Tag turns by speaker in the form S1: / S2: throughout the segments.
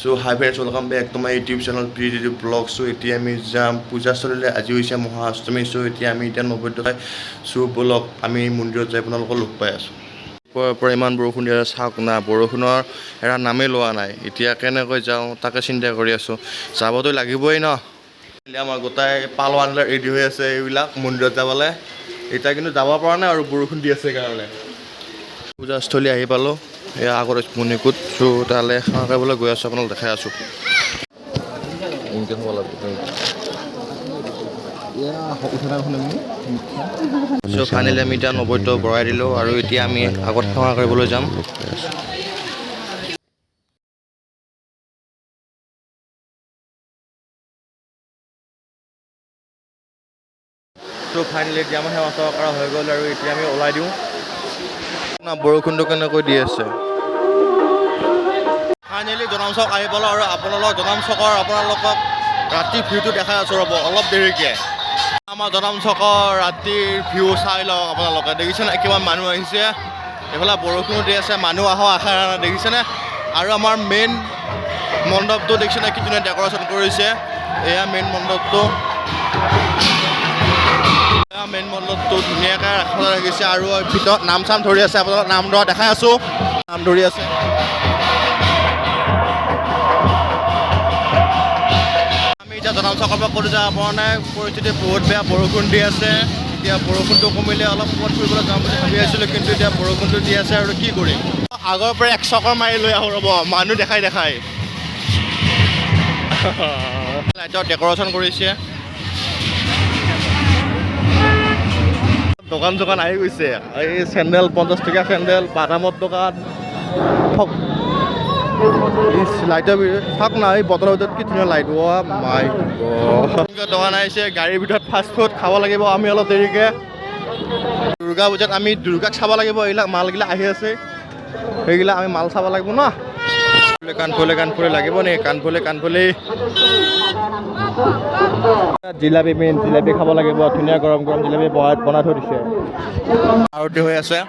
S1: So hi friends, welcome back to my YouTube channel PDD Vlog. So এতিয়া আমি যাম পূজাস্থলীলৈ। আজি হৈছে মহাষ্টমী। So এতিয়া আমি এতিয়া 90 so ব্লগ আমি মন্দিৰত যাই আপোনালোকক লগ পাই আছোঁ। পৰা ইমান বৰষুণ দিয়া চাওক না, বৰষুণৰ এটা নামেই লোৱা নাই। এতিয়া কেনেকৈ যাওঁ তাকে চিন্তা কৰি আছোঁ। যাবতো লাগিবই ন। আমাৰ গোটাই পালৱান ৰেডি হৈ আছে এইবিলাক মন্দিৰত যাবলৈ। এতিয়া কিন্তু যাব পৰা নাই আৰু বৰষুণ দি আছে কাৰণে। পূজাস্থলী আহি পালোঁ। এয়া আগত মণিকুট। চ' তালৈ সেৱা কৰিবলৈ গৈ আছোঁ, আপোনালোক দেখাই আছোঁ। চ' ফাইনেলি আমি এতিয়া 90টো বঢ়াই দিলোঁ আৰু এতিয়া আমি আগত সেৱা কৰিবলৈ যাম। চ' ফাইনেলি এতিয়া আমাৰ সেৱা চেৱা কৰা হৈ গ'ল আৰু এতিয়া আমি ওলাই দিওঁ। বৰষুণটো কেনেকৈ দি আছে। ফাইনেলি জনাম চক আহি পালোঁ আৰু আপোনালোকক জনাম চকৰ আপোনালোকক ৰাতিৰ ভিউটো দেখাই আছোঁ ৰ'ব অলপ দেৰিকৈ। আমাৰ জনাম চকৰ ৰাতিৰ ভিউ চাই লওক আপোনালোকে। দেখিছেনে কিমান মানুহ আহিছে। এইফালে বৰষুণো দি আছে, মানুহ আহক আশা দেখিছেনে। আৰু আমাৰ মেইন মণ্ডপটো দেখিছেনে কি ধুনীয়া ডেক'ৰেশ্যন কৰিছে। এয়া মেইন মণ্ডপটো। মেইন মণ্ডপটো ধুনীয়াকৈ ৰাখিব লাগিছে আৰু ভিতৰত নাম চাম ধৰি আছে। আপোনালোকক নাম ধৰা দেখাই আছোঁ, নাম ধৰি আছে। আমি এতিয়া জনাম চকৰ পৰা ক'তো যাব পৰা নাই, পৰিস্থিতি বহুত বেয়া, বৰষুণ দি আছে। এতিয়া বৰষুণটো কমিলে অলপ ক'ৰবাত ফুৰিবলৈ যাম বুলি ভাবি আছিলোঁ, কিন্তু এতিয়া বৰষুণটো দি আছে আৰু কি কৰিম। আগৰ পৰা এক চকৰ মাৰি লৈ আহোঁ ৰ'ব, মানুহ দেখাই লাইটৰ ডেক'ৰেশ্যন কৰিছে। দোকান চোকান আহি গৈছে। এই চেণ্ডেল 50 টকীয়া চেণ্ডেল, বাদামৰ দোকান, লাইটৰ চাওক না, এই বটলৰ ভিতৰত কি ধুনীয়া লাইট। মাই দোকান আহিছে। গাড়ীৰ ভিতৰত ফাষ্ট ফুড খাব লাগিব আমি অলপ দেৰিকৈ। দুৰ্গা পূজাত আমি দুৰ্গাক চাব লাগিব। এইবিলাক মালগিলা আহি আছে, সেইবিলাক আমি মাল চাব লাগিব ন। কাণফুলি লাগিব নি? কাণফুলি জিলাপি মেইন, জিলাপি খাব লাগিব। ধুনীয়া গৰম গৰম জিলাপি বনাই থৈ দিছে। আৰতি হৈ আছে।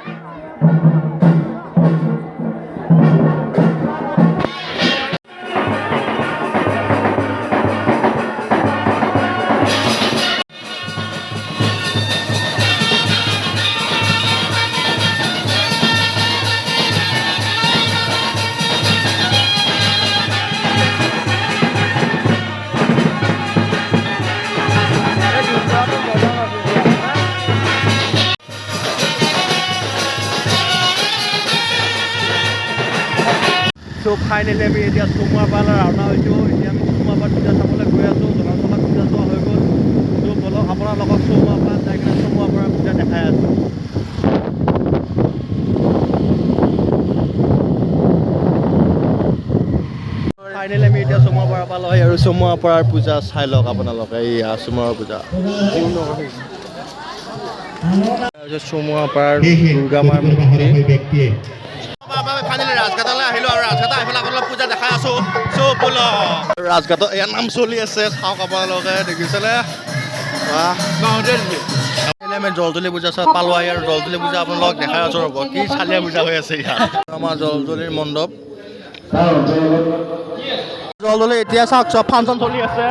S1: চ' ফাইনেলি আমি এতিয়া চুমুৱাৰ পাৰ ৰাওনা হৈছোঁ। এতিয়া আমি চুমুৱাৰ পাৰ পূজা চাবলৈ গৈ আছোঁ। জনাম চকাত পূজা চোৱা হৈ গ'ল। চ' বলক আপোনালোকক চুমুৱাৰ পাৰ যাই কিনে চুমুৱাৰ পাৰ পূজা দেখাই আছোঁ। ফাইনেলি আমি এতিয়া চুমুৱাৰ পাৰ পালোহি আৰু চুমুৱাৰ পাৰ পূজা চাই লওক আপোনালোকে। এইয়া চুমুৱাৰ পূজা। চুমুৱাৰ পাৰ দুৰ্গা মাৰ মূৰ্তি। ফাইনেলি ৰাজঘাটলৈ আহিলোঁ আৰু ৰাজঘাট আহি পেলাই আপোনালোকক পূজা দেখাই আছোঁ। চব বোল ৰাজঘাটত এয়া নাম চলি আছে, চাওক আপোনালোকে দেখিছেনে। আমি জলজলি পূজা চাই পালোহি আৰু জলজলি পূজা আপোনালোকক দেখাই আছোঁ ৰ'ব। কি চালিয়া পূজা হৈ আছে ইয়াত। আমাৰ জলজলিৰ মণ্ডপ। জলজলি এতিয়া চাওক চব ফাংচন চলি আছে।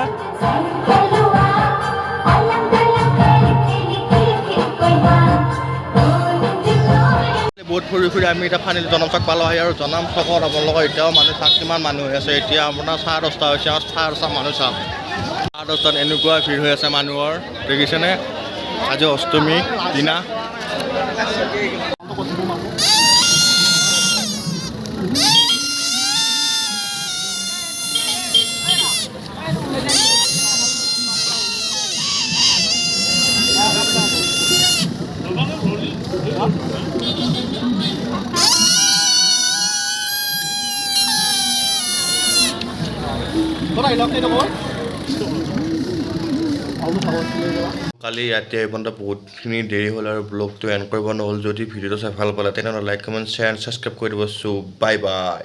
S1: বহুত ফুৰি আমি এতিয়া ফাইনেলি জনাম চক পালোহি আৰু জনাম চকত আপোনালোকৰ এতিয়াও মানুহ চাওক কিমান মানুহ হৈ আছে। এতিয়া আপোনাৰ 10:30 হৈছে আৰু 10:30 মানুহ চাওক। 10:30 এনেকুৱা ভিৰ হৈ আছে মানুহৰ, দেখিছেনে। আজি অষ্টমী দিনা। কালি ৰাতি এইপৰ্যন্ত বহুতখিনি দেৰি হ'ল আৰু ব্লগটো এণ্ড কৰিব নহ'ল। যদি ভিডিঅ'টো চাই ভাল পালে তেনেহ'লে like, comment, share and subscribe কৰি দিব। চ' বাই বাই।